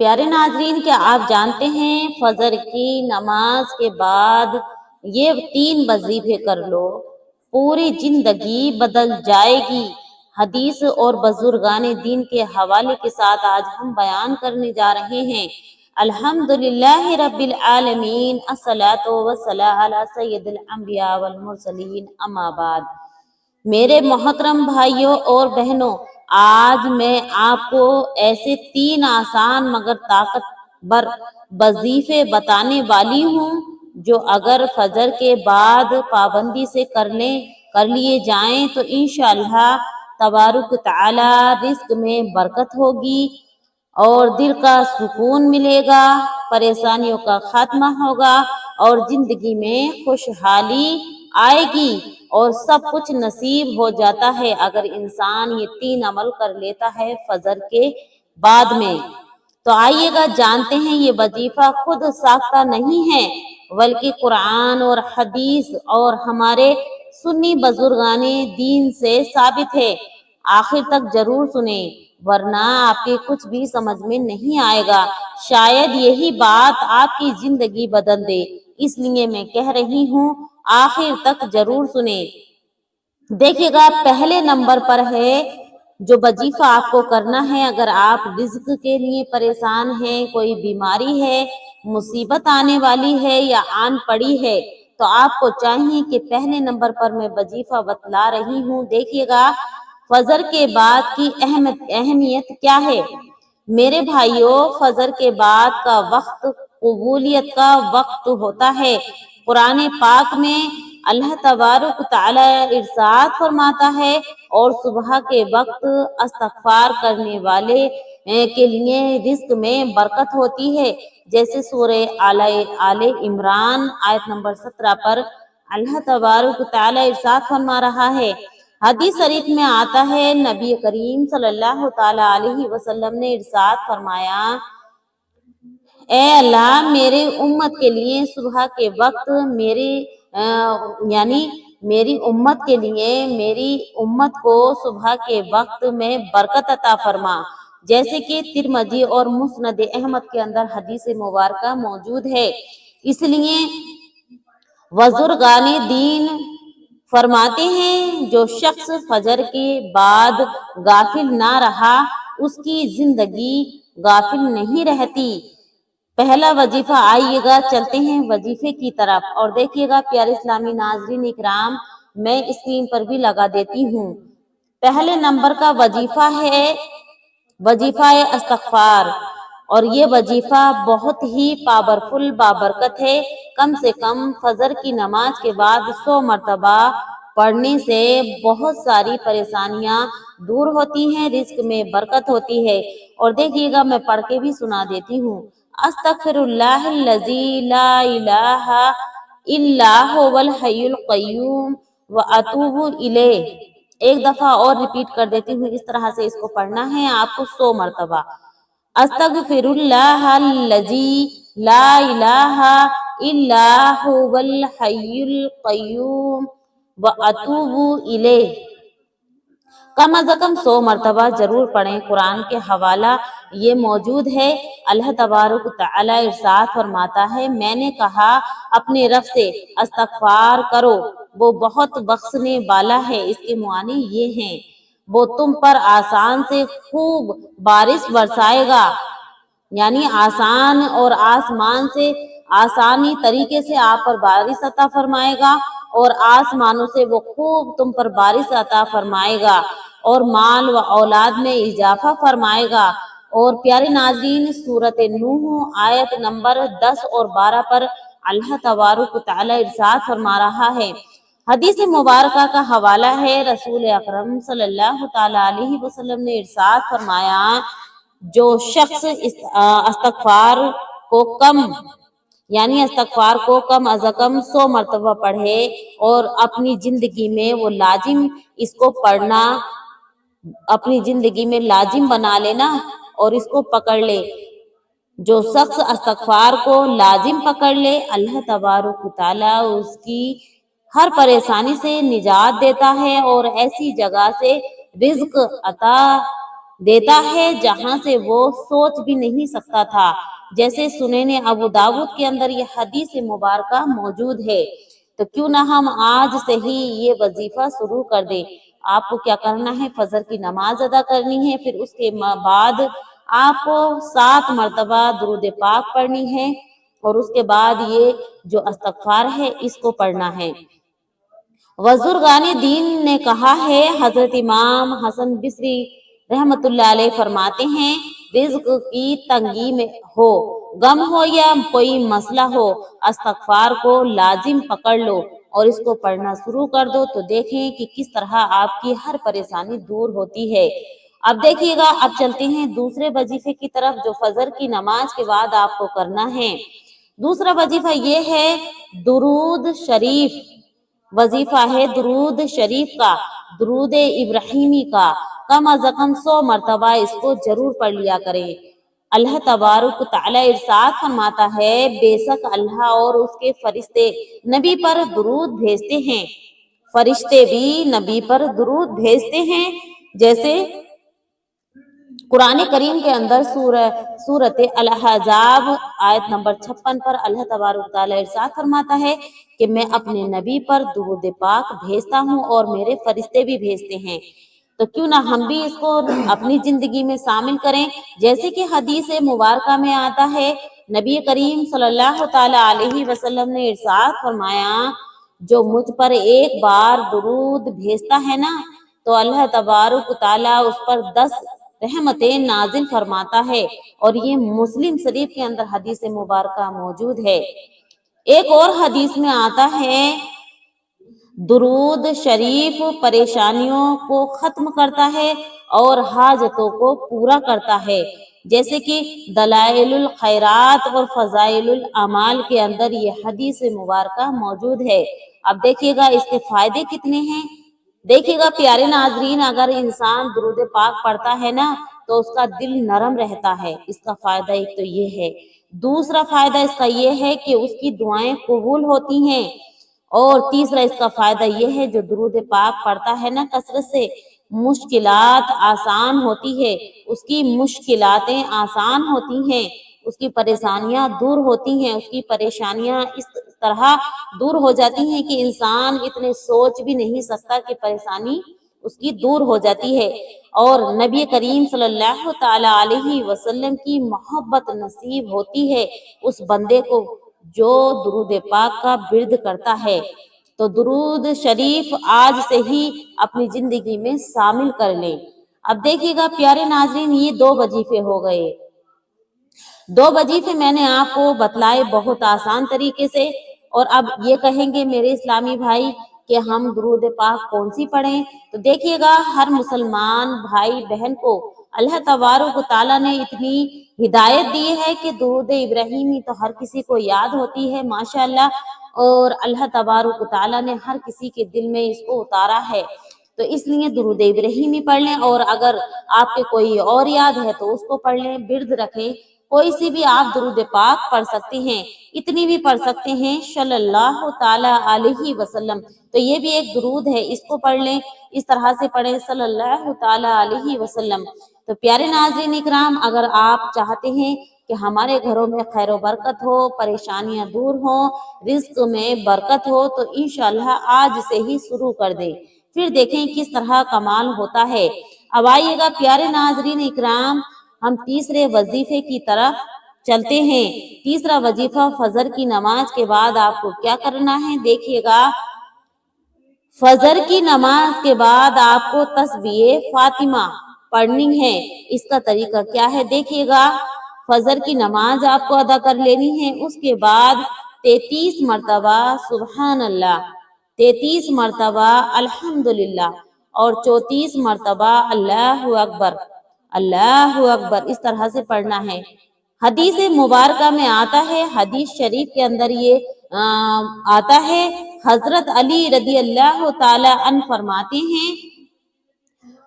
پیارے ناظرین، کیا آپ جانتے ہیں فجر کی نماز کے بعد یہ 3 وظیفے کر لو، پوری زندگی بدل جائے گی۔ حدیث اور بزرگان دین کے حوالے کے ساتھ آج ہم بیان کرنے جا رہے ہیں۔ الحمدللہ رب العالمین، الصلاۃ والسلام علی سید الانبیاء والمرسلین، اما بعد۔ میرے محترم بھائیوں اور بہنوں، آج میں آپ کو ایسے 3 آسان مگر طاقتور وظیفے بتانے والی ہوں جو اگر فجر کے بعد پابندی سے کر لیے جائیں تو انشاءاللہ تبارک تعالی رزق میں برکت ہوگی اور دل کا سکون ملے گا، پریشانیوں کا خاتمہ ہوگا اور زندگی میں خوشحالی آئے گی اور سب کچھ نصیب ہو جاتا ہے اگر انسان یہ 3 عمل کر لیتا ہے فجر کے بعد میں۔ تو آئیے گا جانتے ہیں، یہ وظیفہ خود ساختہ نہیں ہے بلکہ قرآن اور حدیث اور ہمارے سنی بزرگان دین سے ثابت ہے۔ آخر تک ضرور سنیں ورنہ آپ کے کچھ بھی سمجھ میں نہیں آئے گا، شاید یہی بات آپ کی زندگی بدل دے، اس لیے میں کہہ رہی ہوں آخر تک ضرور سنیں۔ دیکھیے گا، پہلے نمبر پر ہے جو وظیفہ آپ کو کرنا ہے، اگر آپ رزق کے لیے پریشان ہیں، کوئی بیماری ہے، مصیبت آنے والی ہے یا آن پڑی ہے، تو آپ کو چاہیے کہ پہلے نمبر پر میں وظیفہ بتلا رہی ہوں۔ دیکھیے گا فجر کے بعد کی اہمیت کیا ہے۔ میرے بھائیوں، فجر کے بعد کا وقت قبولیت کا وقت ہوتا ہے۔ قرآن پاک میں اللہ تبارک تعالی ارشاد فرماتا ہے، اور صبح کے وقت استغفار کرنے والے کے لیے رزق میں برکت ہوتی ہے، جیسے سورہ آل عمران آیت نمبر 17 پر اللہ تبارک تعالی ارشاد فرما رہا ہے۔ حدیث شریف میں آتا ہے، نبی کریم صلی اللہ تعالی علیہ وسلم نے ارشاد فرمایا، اے اللہ، میرے امت کے لیے صبح کے وقت میری امت کو صبح کے وقت میں برکت عطا فرما، جیسے کہ ترمذی اور مسند احمد کے اندر حدیث مبارکہ موجود ہے۔ اس لیے بزرگان دین فرماتے ہیں، جو شخص فجر کے بعد غافل نہ رہا، اس کی زندگی غافل نہیں رہتی۔ پہلا وظیفہ، آئیے گا چلتے ہیں وظیفے کی طرف، اور دیکھیے گا پیارے اسلامی ناظرین اکرام، میں اسکرین پر بھی لگا دیتی ہوں۔ پہلے نمبر کا وظیفہ ہے وظیفہ استغفار، اور یہ وظیفہ بہت ہی پاورفل بابرکت ہے۔ کم سے کم فجر کی نماز کے بعد 100 مرتبہ پڑھنے سے بہت ساری پریشانیاں دور ہوتی ہیں، رزق میں برکت ہوتی ہے۔ اور دیکھیے گا، میں پڑھ کے بھی سنا دیتی ہوں، استغفر اللہ الذی لا الہ الا هو الحی القیوم واتوب الیہ۔ ایک دفعہ اور ریپیٹ کر دیتی ہوں، اس طرح سے اس کو پڑھنا ہے آپ کو 100 مرتبہ، استغفر اللہ الذی لا الہ الا هو الحی القیوم واتوب الیہ۔ کم از کم 100 مرتبہ ضرور پڑھیں۔ قرآن کے حوالہ یہ موجود ہے، اللہ تبارک تعالی ارشاد فرماتا ہے، میں نے کہا اپنے رب سے استغفار کرو، وہ بہت بخشنے والا ہے۔ اس کے معنی یہ ہیں، وہ تم پر آسان سے خوب بارش برسائے گا، یعنی آسان اور آسمان سے آسانی طریقے سے آپ پر بارش عطا فرمائے گا، اور آسمانوں سے وہ خوب تم پر بارش عطا فرمائے گا اور مال و اولاد میں اضافہ فرمائے گا۔ اور پیارے ناظرین، سورۃ نوح آیت نمبر 10 اور 12 پر اللہ تبارک تعالی ارشاد فرما رہا ہے۔ حدیث مبارکہ کا حوالہ ہے، رسول اکرم صلی اللہ تعالی علیہ وسلم نے ارشاد فرمایا، جو شخص استغفار کو کم از کم 100 مرتبہ پڑھے اور اپنی زندگی میں وہ لازم اس کو پڑھنا، اپنی زندگی میں لازم بنا لینا اور اس کو پکڑ لے، جو شخص استغفار کو لازم پکڑ لے، اللہ تبارک تعالی اس کی ہر پریشانی سے نجات دیتا ہے اور ایسی جگہ سے رزق عطا دیتا ہے جہاں سے وہ سوچ بھی نہیں سکتا تھا، جیسے سنن ابو داود کے اندر یہ حدیث مبارکہ موجود ہے۔ تو کیوں نہ ہم آج سے ہی یہ وظیفہ شروع کر دیں۔ آپ کو کیا کرنا ہے، فجر کی نماز ادا کرنی ہے، پھر اس کے بعد آپ کو 7 مرتبہ درود پاک پڑھنی ہے، اور اس کے بعد یہ جو استغفار ہے اس کو پڑھنا ہے۔ بزرگان دین نے کہا ہے، حضرت امام حسن بصری رحمت اللہ علیہ فرماتے ہیں، رزق کی تنگی میں ہو، غم ہو یا کوئی مسئلہ ہو، استغفار کو لازم پکڑ لو اور اس کو پڑھنا شروع کر دو، تو دیکھیں کہ کس طرح آپ کی ہر پریشانی دور ہوتی ہے۔ اب دیکھیے گا، اب چلتے ہیں دوسرے وظیفے کی طرف جو فجر کی نماز کے بعد آپ کو کرنا ہے۔ دوسرا وظیفہ یہ ہے درود شریف، وظیفہ ہے درود شریف کا، درود ابراہیمی کا، کم از کم 100 مرتبہ اس کو ضرور پڑھ لیا کریں۔ اللہ تبارک تعالی ارشاد فرماتا ہے، بے شک اللہ اور اس کے فرشتے نبی پر درود بھیجتے ہیں، فرشتے بھی نبی پر درود بھیجتے ہیں، جیسے قرآن کریم کے اندر سورۃ الاحزاب آیت نمبر 56 پر اللہ تبارک تعالی ارشاد فرماتا ہے کہ میں اپنے نبی پر درود پاک بھیجتا ہوں اور میرے فرشتے بھی بھیجتے ہیں۔ تو کیوں نہ ہم بھی اس کو اپنی زندگی میں شامل کریں، جیسے کہ حدیث مبارکہ میں آتا ہے، نبی کریم صلی اللہ تعالی علیہ وسلم نے ارشاد فرمایا، جو مجھ پر ایک بار درود بھیجتا ہے نا، تو اللہ تبارک تعالی اس پر 10 رحمتیں نازل فرماتا ہے، اور یہ مسلم شریف کے اندر حدیث مبارکہ موجود ہے۔ ایک اور حدیث میں آتا ہے، درود شریف پریشانیوں کو ختم کرتا ہے اور حاجتوں کو پورا کرتا ہے، جیسے کہ دلائل الخیرات اور فضائل الاعمال کے اندر یہ حدیث مبارکہ موجود ہے۔ اب دیکھیے گا اس کے فائدے کتنے ہیں۔ دیکھیے گا پیارے ناظرین، اگر انسان درود پاک پڑھتا ہے نا تو اس کا دل نرم رہتا ہے، اس کا فائدہ ایک تو یہ ہے۔ دوسرا فائدہ اس کا یہ ہے کہ اس کی دعائیں قبول ہوتی ہیں، اور تیسرا اس کا فائدہ یہ ہے، جو درود پاک پڑھتا ہے نا کثرت سے، مشکلات آسان ہوتی ہے، اس کی مشکلاتیں آسان ہوتی ہیں، اس کی پریشانیاں دور ہوتی ہیں، اس کی پریشانیاں اس طرح دور ہو جاتی ہیں کہ انسان اتنے سوچ بھی نہیں سکتا کہ پریشانی اس کی دور ہو جاتی ہے۔ اور نبی کریم صلی اللہ تعالی علیہ وسلم کی محبت نصیب ہوتی ہے اس بندے کو جو درود پاک کا ورد کرتا ہے۔ تو درود شریف آج سے ہی اپنی زندگی میں شامل کر لیں۔ اب دیکھیے گا پیارے ناظرین، یہ 2 وظیفے ہو گئے۔ 2 وظیفے میں نے آپ کو بتلائے بہت آسان طریقے سے، اور اب یہ کہیں گے میرے اسلامی بھائی کہ ہم درود پاک کون سی پڑھیں، تو دیکھیے گا ہر مسلمان بھائی بہن کو اللہ تبارک و تعالیٰ نے اتنی ہدایت دی ہے کہ درود ابراہیمی تو ہر کسی کو یاد ہوتی ہے ماشاءاللہ، اور اللہ تبارک و تعالیٰ نے ہر کسی کے دل میں اس کو اتارا ہے، تو اس لیے درود ابراہیمی پڑھ لیں، اور اگر آپ کے کوئی اور یاد ہے تو اس کو پڑھ لیں، ورد رکھیں، کوئی سی بھی آپ درود پاک پڑھ سکتے ہیں، اتنی بھی پڑھ سکتے ہیں صلی اللہ تعالی علیہ وسلم، تو یہ بھی ایک درود ہے، اس کو پڑھ لیں، اس طرح سے پڑھیں صلی اللہ تعالی علیہ وسلم۔ تو پیارے ناظرین اکرام، اگر آپ چاہتے ہیں کہ ہمارے گھروں میں خیر و برکت ہو، پریشانیاں دور ہوں، رزق میں برکت ہو، تو انشاءاللہ آج سے ہی شروع کر دیں، پھر دیکھیں کس طرح کمال ہوتا ہے۔ اب آئیے گا پیارے ناظرین اکرام، ہم تیسرے وظیفے کی طرف چلتے ہیں۔ تیسرا وظیفہ فجر کی نماز کے بعد آپ کو کیا کرنا ہے، دیکھیے گا فجر کی نماز کے بعد آپ کو تسبیح فاطمہ پڑھنی ہے۔ اس کا طریقہ کیا ہے، دیکھیے گا فجر کی نماز آپ کو ادا کر لینی ہے، اس کے بعد 33 مرتبہ سبحان اللہ، 33 مرتبہ الحمدللہ، اور 34 مرتبہ اللہ اکبر، اللہ اکبر، اس طرح سے پڑھنا ہے۔ حدیث مبارکہ میں آتا ہے، حدیث شریف کے اندر یہ آتا ہے، حضرت علی رضی اللہ تعالی عنہ فرماتے ہیں،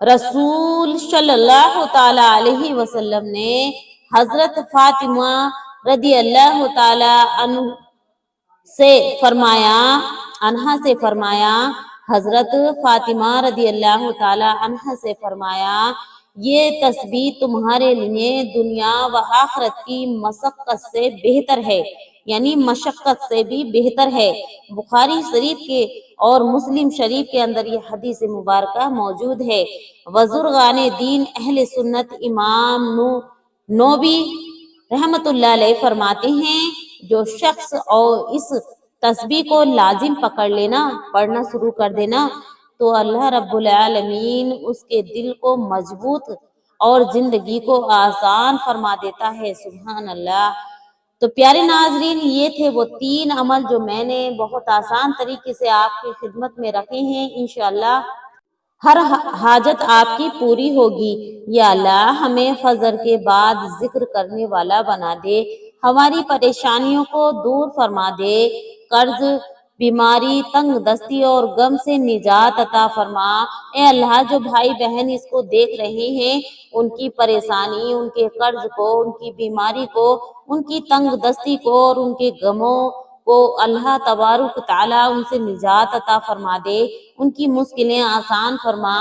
رسول صلی اللہ تعالی علیہ وسلم نے حضرت فاطمہ رضی اللہ تعالی عنہ سے فرمایا، حضرت فاطمہ رضی اللہ تعالی عنہ سے فرمایا، یہ تسبیح تمہارے لیے دنیا و آخرت کی مشقت سے بہتر ہے، یعنی مشقت سے بھی بہتر ہے۔ بخاری شریف کے اور مسلم شریف کے اندر یہ حدیث مبارکہ موجود ہے۔ بزرگان دین اہل سنت امام نووی رحمت اللہ علیہ فرماتے ہیں، جو شخص اور اس تسبیح کو لازم پکڑ لینا، پڑھنا شروع کر دینا، تو اللہ رب العالمین اس کے دل کو مضبوط اور زندگی کو آسان فرما دیتا ہے۔ سبحان اللہ۔ تو پیارے ناظرین، یہ تھے وہ 3 عمل جو میں نے بہت آسان طریقے سے آپ کی خدمت میں رکھے ہیں۔ انشاءاللہ ہر حاجت آپ کی پوری ہوگی۔ یا اللہ ہمیں فجر کے بعد ذکر کرنے والا بنا دے، ہماری پریشانیوں کو دور فرما دے، قرض، بیماری، تنگ دستی اور غم سے نجات عطا فرما۔ اے اللہ، جو بھائی بہن اس کو دیکھ رہے ہیں، ان کی پریشانی، ان کے قرض کو، ان کی بیماری کو، ان کی تنگ دستی کو اور ان کے غموں کو اللہ تبارک تعالیٰ ان سے نجات عطا فرما دے، ان کی مشکلیں آسان فرما۔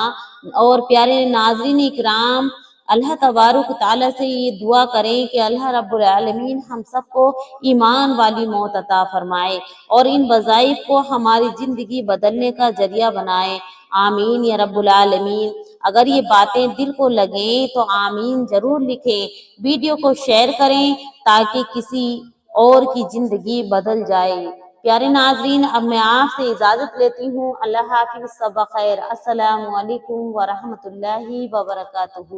اور پیارے ناظرین اکرام، اللہ تبارک تعالیٰ سے یہ دعا کریں کہ اللہ رب العالمین ہم سب کو ایمان والی موت عطا فرمائے اور ان وظائف کو ہماری زندگی بدلنے کا ذریعہ بنائے۔ آمین یا رب العالمین۔ اگر یہ باتیں دل کو لگیں تو آمین ضرور لکھیں، ویڈیو کو شیئر کریں تاکہ کسی اور کی زندگی بدل جائے۔ پیارے ناظرین، اب میں آپ سے اجازت لیتی ہوں۔ اللہ حافظ، صبح خیر، السلام علیکم ورحمۃ اللہ وبرکاتہ۔